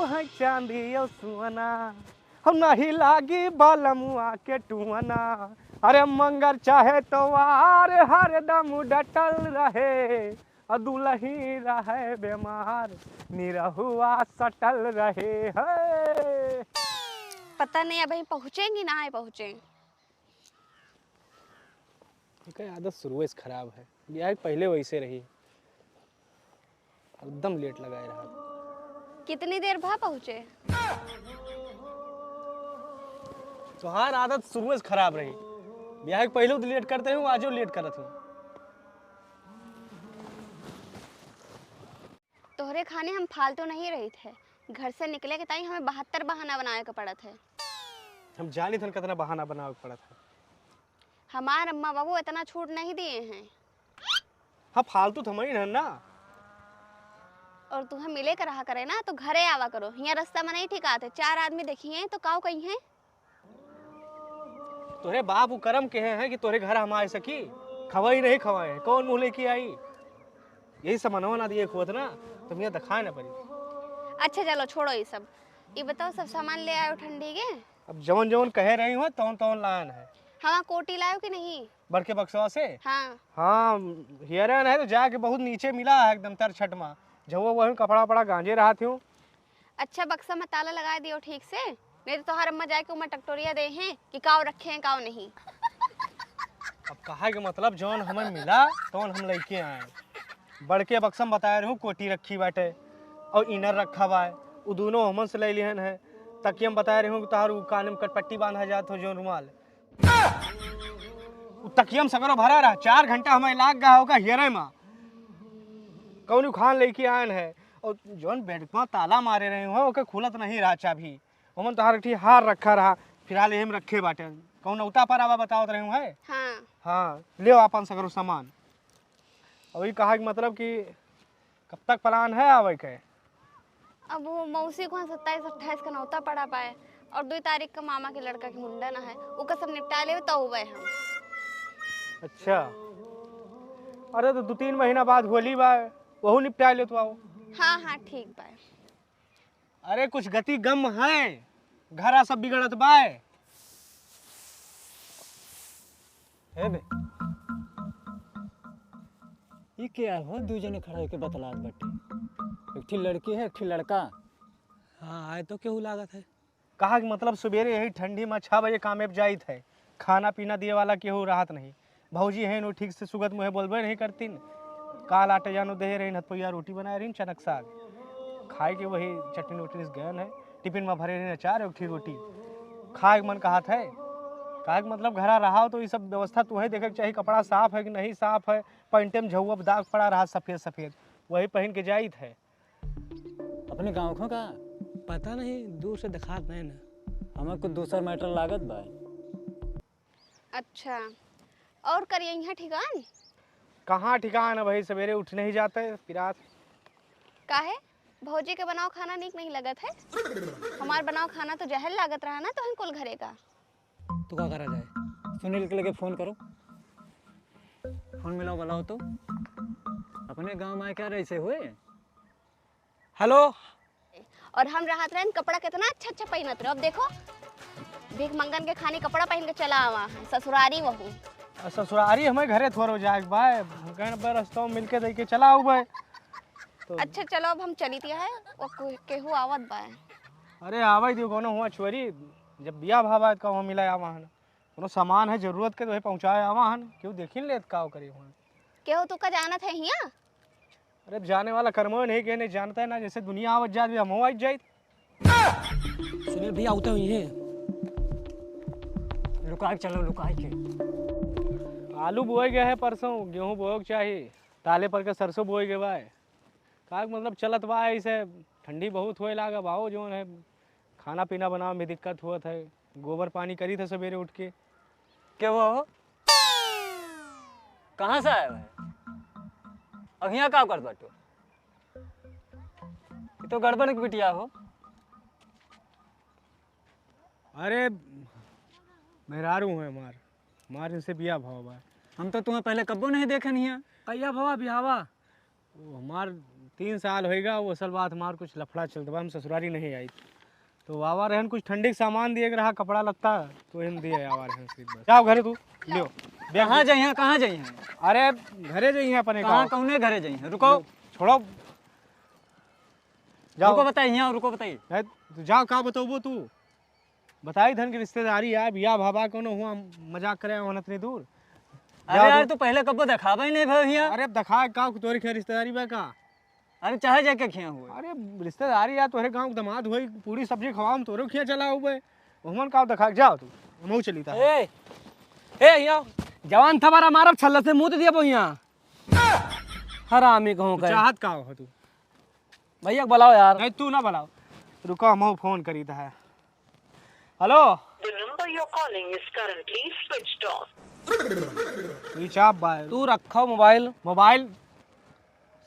है चांदी और सुअना, हम नहीं लागी बालमुआ के टुअना। अरे मंगर चाहे तो वार हरदम डटल रहे, दुलही रहे बीमार निरहुआ सटल रहे है। पता नहीं अब हम पहुँचेंगे ना पहुँचेंगे। आदत शुरू से खराब है, ब्याह पहले वैसे रही, एकदम लेट लगाए रहा। कितनी देर बाद पहुँचे? तुम्हार आदत शुरू से खराब रही, ब्याह पहले तो लेट करते हूँ, आजो लेट करत हूँ। तोहरे खाने हम फालतू नहीं रही थे, घर से निकले के ताई हमें 72 बहाना बनाए के पड़ा थे। हम जानी थन कितना बहाना बनावे के पड़ा था। हमार अम्मा बाबू इतना छूट नहीं दिए हैं। हाँ फालतू थमई ना। और तुम्हें मिले कर रहा करे ना तो घरे आवा करो, यहाँ रास्ता में नहीं ठीक आते। 4 आदमी देखिए तो काऊ कहीं है। तोरे बाप वो कर्म के हैं कि तोरे घर हम आ सकी, खवाई नहीं खवाए, कौन मुँह लेके आई, यही सामानवा ना दिए खुद ना, तुम यहाँ दिखाए ना पड़ी। अच्छा चलो छोड़ो ये सब, ये बताओ सब सामान ले आयो ठंडी के? अब जवन जवन कह रही हो तौन तौन लान है। हाँ कोटी लायो कि नहीं? बड़के बक्सवा से? हाँ हियरन है तो जाके बहुत नीचे मिला है एकदम तरछट में, जब वही कपड़ा पड़ा गांजे रहा थी। अच्छा बक्सा में ताला लगा दियो ठीक से, नहीं तो तोहर अम्मा जाके उमा टकटोरिया दे हैं कि काव रखे हैं काव नहीं। अब कहा के मतलब जौन हमें मिला तौन हम लेके आए। बड़के बक्सम बताए रहूँ कोटी रखी बाटे और इनर रखा बा, वो दोनों हमन से ले लिहन है। तकियम बताए रहूँ कि तार कान में कटपट्टी बांधा जात हो जो रुमाल, तकियम सगरो भरा रहा। 4 घंटा हमें लाग गया होगा हियरे में, कौन खान लेके आयन है। और जौन बेड में ताला मारे रहे हो ओके खुलत नहीं रहा चाबी, हमन तोहार ठीक हार रखा रहा, फिलहाल एम रखे बाटे। कौन उता पर आवा बताओ रहे है। हाँ ले अपन सगरो सामान। अभी कहा कि मतलब कि कब तक प्लान है आवे के? अब वो मौसी को 27-28 का नौता पड़ा पाए और 2 तारीख का मामा के लड़का की मुंडन है, वो सब निपटा ले तो हुए हम। अच्छा अरे तो 2-3 महीना बाद होली बा, वहू निपटा ले तो आओ। हाँ ठीक बा। अरे कुछ गति गम है, घरा सब बिगड़त बाय। हे बे ये क्या हो, 2 जने खड़ा होके बतलात बाटे, एक थी लड़की है एक थी लड़का। हाँ आए तो क्यों लागत है। कहा कि मतलब सवेरे यही ठंडी में 6 बजे कामेब जाइत है, खाना पीना दिए वाला केहू राहत नहीं। भौजी है नो ठीक से सुगत मुहे बोलबे नहीं करतीन। काल आटे जानो दे रही हथपैया रोटी बनाए रही चनक साग खाए के, वही चटनी वटनी गहन है, टिफिन में भरे रही अचार और रोटी खाए मन कहा था। कहा मतलब घरा रहा हो तो ये सब व्यवस्था तुम्हें देखे के चाहिए, कपड़ा साफ है कि नहीं साफ है, पैंटे में झुआ दाग पड़ा रहा सफ़ेद सफ़ेद, वही पहन के जाइत है। अपने गाँव को का पता नहीं, दूर से दिखात नहीं ना, हमें कुछ दूसरा मैटर लागत बा। अच्छा और करिए यहाँ ठिकान? कहाँ ठिकान है भाई, सवेरे उठ नहीं जाते फिरात। काहे भौजी के बनाओ खाना नीक नहीं लगत है? हमार बनाओ खाना तो जहर लागत रहा ना तो हम कुल घरे का। तो क्या करा जाए, सुनील के लगे फोन करो, फोन मिलाओ वाला हो तो। अपने गांव में क्या रहे हुए। हेलो। और हम राहत रहन कपड़ा कितना अच्छा अच्छा पहनत रहे, अब देखो भीख मंगन के खानी कपड़ा पहन के चला आवा है ससुरारी वहू। ससुरारी हमें घरे थोड़ो जाए बाय, रास्ता में मिलके दे के चला आऊ बाय तो। अच्छा चलो अब हम चली दिया है वो केहू आवत बाय। अरे आवाई दियो कोनो हुआ छोरी, जब बिया भावा का वहाँ मिला आवाहन, कोनो सामान है जरूरत के तो पहुँचाए आवाहन, क्यों देखिन लेत का करे हुआ केहू तू का जानत है हिया? अरे जाने वाला कर्मो नहीं के नहीं जानता है ना, जैसे दुनिया आवत जात भी हम हो आई जाइत। सुनील भैया आते हुए हैं, लुकाई चलो लुकाई के। आलू बोए गए है परसों, गेहूँ बोए के चाहिए, ताले पर के सरसों बोए गए बा। का मतलब चलत बा ऐसे, ठंडी बहुत होए लागा भाव जो है, खाना पीना बनावे में दिक्कत हुआ है, गोबर पानी करी था सवेरे उठ के। क्या हुआ हो, कहाँ से आया है, अब यहाँ क्या कर बाटो, ये तो गड़बड़ की बिटिया हो। अरे मेहरारू है मार इनसे बिया भाव बा। हम तो तुम्हें पहले कब्बो नहीं देखे नहीं है। कैया भवा बिहावा, वो हमार 3 साल होएगा वो असल बात हमार कुछ लफड़ा चलता बा, हम ससुरारी नहीं आई तो आवा रहन कुछ ठंडे के सामान दिए के रहा कपड़ा लत्ता तो इन दिए आवा रहन सीध बस। जाओ घरे तू लियो कहाँ जाइए कहाँ जाइए? अरे घरे जाइए अपने कहाँ कौने घरे जाइए? रुको छोड़ो जाओ रुको बताइए, रुको बताइए। तू जाओ का बताओ तू बताई धन की रिश्तेदारी यार बिया भाभा कोनो हुआ मजाक करे वहाँ इतनी दूर। अरे यार तू पहले कब दिखावा ही नहीं भैया। अरे दिखा का तोरी के रिश्तेदारी बा का। अरे चाहे जाके खिया हुआ। अरे रिश्तेदारी यार तोरे गांव के दामाद होई पूरी सब्जी खवाम तोरे खिया चला हुए हमन का दिखा जाओ तू हमहू चली था। ए यहाँ जवान था बारा मारब छल्ला से मुंह दिया यहाँ हरामी कहूँ का चाहत का हो तू भैया बुलाओ यार। नहीं तू ना बुलाओ रुको हमहू फोन करी था। Hello The number you're calling is currently switched off. Switch off बा। तू रखो मोबाइल मोबाइल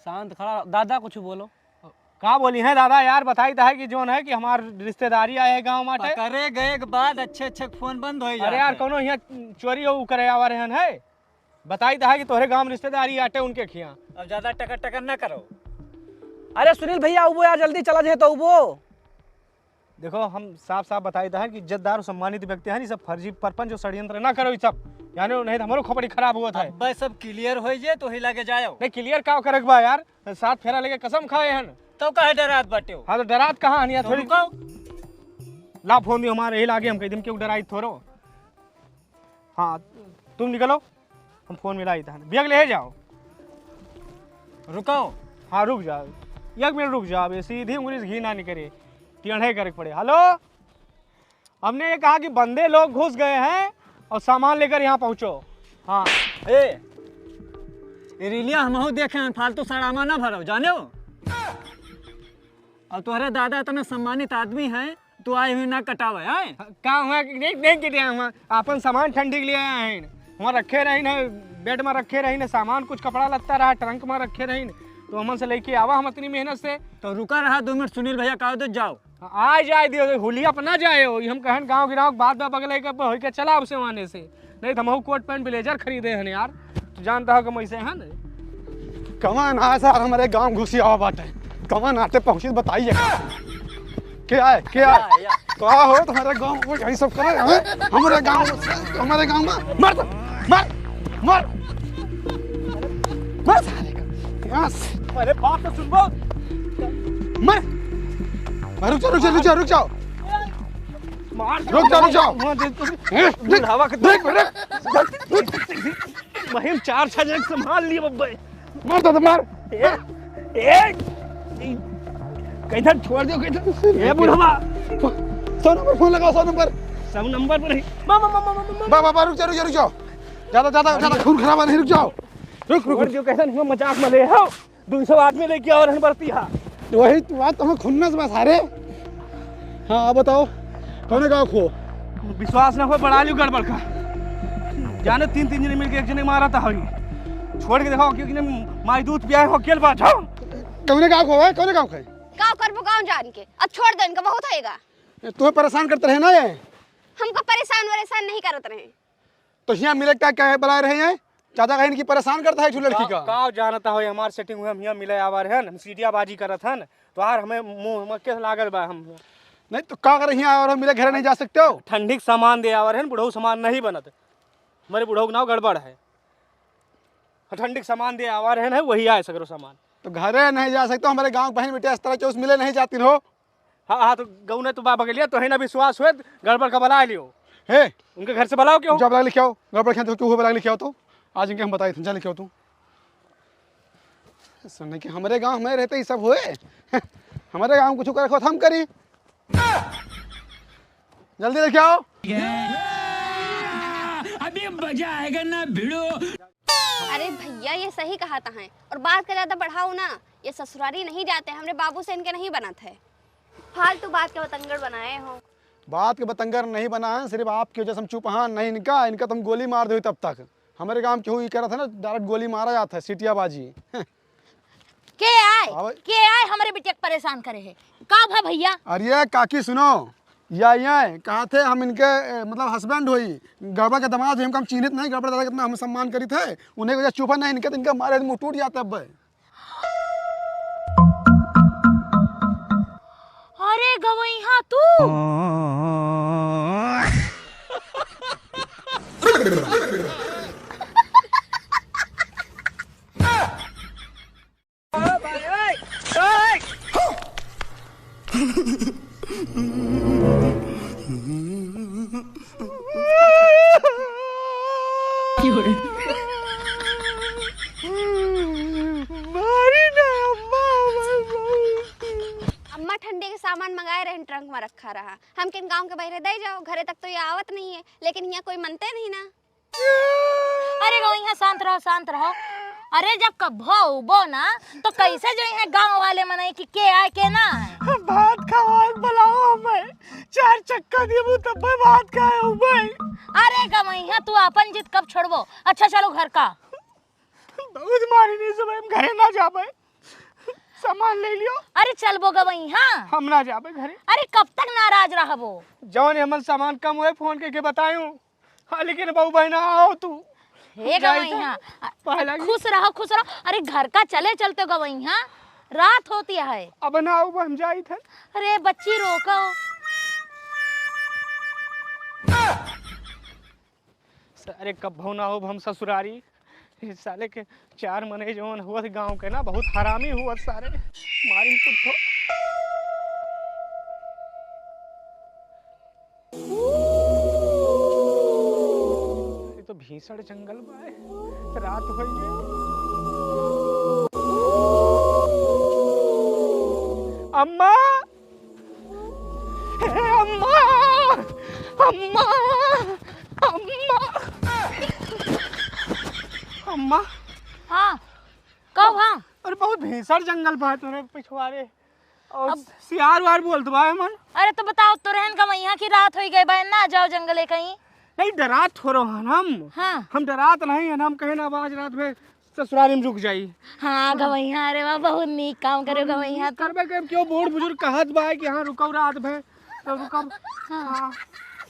शांत खड़ा। दादा कुछ बोलो। का बोली है दादा यार बताई था कि जोन है कि हमार रिश्तेदारी आए है गांव माटे। करे गए के बाद अच्छे अच्छे फोन बंद हो अरे यार कोनो यहाँ चोरी हो करे आवा रहन है बताई था कि तोहरे गांव में रिश्तेदारी आटे उनके खिया। अब ज्यादा टकर टकर ना करो। अरे सुनील भैया उबो यार जल्दी चला जाए तो उबो। देखो हम साफ साफ बताई था कि इज्जतदार और सम्मानित व्यक्ति हैं, सब फर्जी परपंच जो षड्यंत्र ना करो ये सब यानी नहीं तो हमारो खोपड़ी खराब हुआ था। अब सब क्लियर हो जाए तो ही लागे जाओ। नहीं क्लियर का करक बा यार 7 फेरा लेके कसम खाए हन तो कहे डरात बाटे हो। हाँ तो डरात कहाँ हनिया तो थोड़ी रुको। ला फोन दियो हमारे यही लागे हम कह दिन क्यों डराई थोरो। हाँ तुम निकलो हम फोन मिलाई था बेग ले जाओ। रुको। हाँ रुक जाओ 1 मिनट रुक जाओ ये सीधी उंगली से घी ना निकले टेढ़े करे पड़े। हेलो हमने ये कहा कि बंदे लोग घुस गए हैं और सामान लेकर यहाँ पहुँचो। हाँ ए रिलिया हमहू देखे फालतू सड़ामा ना भरो जाने हो। अब तुम्हारे दादा इतने सम्मानित आदमी हैं तो आए हुए ना कटावे है। का हुआ नहीं किटे हम अपन सामान ठंडी के लिए आए हैं वहाँ रखे रही न बेड में रखे रही न सामान कुछ कपड़ा लगता रहा ट्रंक में रखे रही तो हमन से लेके आवा हम इतनी मेहनत से। तो रुका रहा 2 मिनट सुनील भैया कहो तो जाओ। आ जाए दियो हुलिया पर ना जाए हो हम कहन गाँव गिराव बात बा बगल हो के चला उसे वहां से नहीं तो हम कोट पैंट ब्लेजर खरीदे हैं यार तो जानता हो कि वैसे है ना कमान आ सर हमारे गांव घुसी आवा बाटे कमान आते पहुंची बताइए क्या है कहा हो तुम्हारे गांव में यही सब करे हैं हमारे गांव में मर मर मर मर सारे का यस अरे बात तो सुन बो मर रुक जाओ मार रुक जाओ हवा के देख महिम 4-6 जन संभाल लिए बब्बे मार तो मार कैधर छोड़ दियो कैधर ए बुढ़वा 100 नंबर फोन लगाओ 100 नंबर सब नंबर पर नहीं बाबा रुक जाओ ज्यादा खून खराब नहीं रुक जाओ रुक छोड़ दियो कैसा नहीं मजाक में ले आओ 200 आदमी लेके और रहन बरती हा वही तो बात तुम्हें खुन्नस बस सारे। हाँ बताओ कौन गाँव खो विश्वास ना हो बड़ा लियो गड़बड़ का जाने 3 जने मिलके एक जने मारा था हरी छोड़ के देखो क्योंकि माई दूध पिया हो केल बात जाओ कौन गाँव खो है कौन गाँव खाए गाँव करबो गाँव जान के अब छोड़ दो इनका बहुत होएगा। तुम्हें परेशान करते रहे ना ये हमको परेशान नहीं करते रहे तो यहाँ मिले क्या बुला रहे हैं चाचा कहीं इनकी परेशान करता है लड़की का का जानता हो हमार सेटिंग हुए हम यहाँ मिले आवार हैं हम सीटिया बाजी करत हन तो यार हमें मुंह में के लागल बा हम नहीं तो क्या कर यहाँ और मिले घर नहीं जा सकते हो ठंडी सामान दे आवर हैं बुढ़ऊ सामान नहीं बनत हमारे बुढ़ऊ नाव गड़बड़ है ठंडी सामान दे आवर हैं वही आए सगरो सामान तो घरे नहीं जा सकते हमारे गाँव बहन बेटे इस तरह चौस मिले नहीं जाती हो। हाँ तो गऊ ने तो बाबा के लिया तो है ना विश्वास हुए गड़बड़ का बुला लियो हे उनके घर से बुलाओ क्यों जब बला लिखे आओ गड़बड़ खेल तो क्यों हो बला लिखे आओ तो आज इनके हम बताए थे लिखे हो तू सुनने कि हमारे गांव में रहते ही सब हुए हमारे गांव कुछ कर हम करी जल्दी लेके आओ अभी मजा आएगा ना भिड़ो। अरे भैया ये सही कहा था है और बात का ज्यादा बढ़ाओ ना ये ससुरारी नहीं जाते हमरे बाबू से इनके नहीं बना था फालतू बात के बतंगड़ बनाए हो। बात के बतंगर नहीं बना है सिर्फ आपकी वजह से हम चुप हाँ नहीं इनका तुम गोली मार दो तब तक हमारे गांव क्यों ये कह रहा था ना डायरेक्ट गोली मारा जाता है सीटिया बाजी के आए हमारे बेटे को परेशान करे है का भा भैया। अरे काकी सुनो ये कहा थे हम इनके मतलब हस्बैंड हुई गड़बड़ के दामाद हुई हम चिन्हित नहीं गड़बड़ दादा कितना हम सम्मान करी थे उन्हें वजह चुपा नहीं इनके तो इनका मारे मुंह टूट जाता है। गवैया तू अम्मा ठंडे के सामान मंगाए रहे ट्रंक में रखा रहा। हम किन गांव के बहरे दे जाओ, घरे तक तो ये आवत नहीं है, लेकिन यहाँ कोई मनते नहीं ना। अरे गवैया शांत रहो शांत रहो। अरे जब कभो उबो ना तो कैसे जो है गांव वाले मनाई कि के आए के ना आए। भात खाओ बुलाओ हमें, 4 चक्का देबू तब भात खाए भाई। अरे गवैया तू अपन जिद कब छोड़बो। अच्छा चलो घर का बहुत मारी नहीं सब, हम घरे ना जाबे, सामान ले लियो। अरे चलबो गवैया हम ना जाबे घरे। अरे कब तक नाराज रहबो। जौन हमन सामान कम हुए फोन करके बतायूं। हाँ लेकिन बहू बहना आओ तू। हे गवैया खुश रहो खुश रहो। अरे घर का चले चलते गवैया रात होती है। अब ना आओ हम जाई थे। अरे बच्ची रोको। अरे कब ना हो हम ससुरारी। इस साले के 4 मने जौन हुआ गांव के ना बहुत हरामी हुआ सारे, मारी पुट्ठो। ये तो भीषण जंगल बा है, रात हो गई। अम्मा, हे अम्मा, अम्मा, अम्मा, अम्मा। हाँ कब हाँ अरे बहुत भीषण जंगल बा तोरे पिछवाड़े और अब सियार वार बोलत बा मन। अरे तो बताओ तो रहन गवैया की रात हो गई बहन ना जाओ जंगले कहीं। नहीं डरात थोड़ो हन हम। हाँ हम डरात नहीं हन, हम कहे ना आज रात में ससुरारी में रुक जाई। हाँ गवैया अरे वाह बहुत नीक काम करे गवैया। करबे के क्यों बूढ़ बुजुर्ग कहत बा कि हां रुकौ रात भर तो रुकब। हां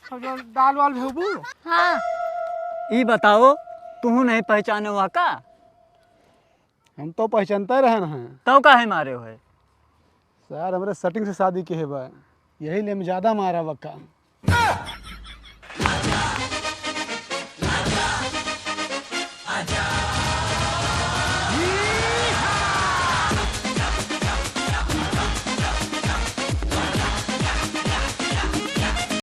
सब जो दाल वाल भेबू। हाँ ई बताओ तू नहीं पहचाने हुआ का? हम तो पहचानते रहन हैं। तब का है मारे हुए? सर हमारे सेटिंग से शादी के है बा, यही ले में ज्यादा मारा वक्का।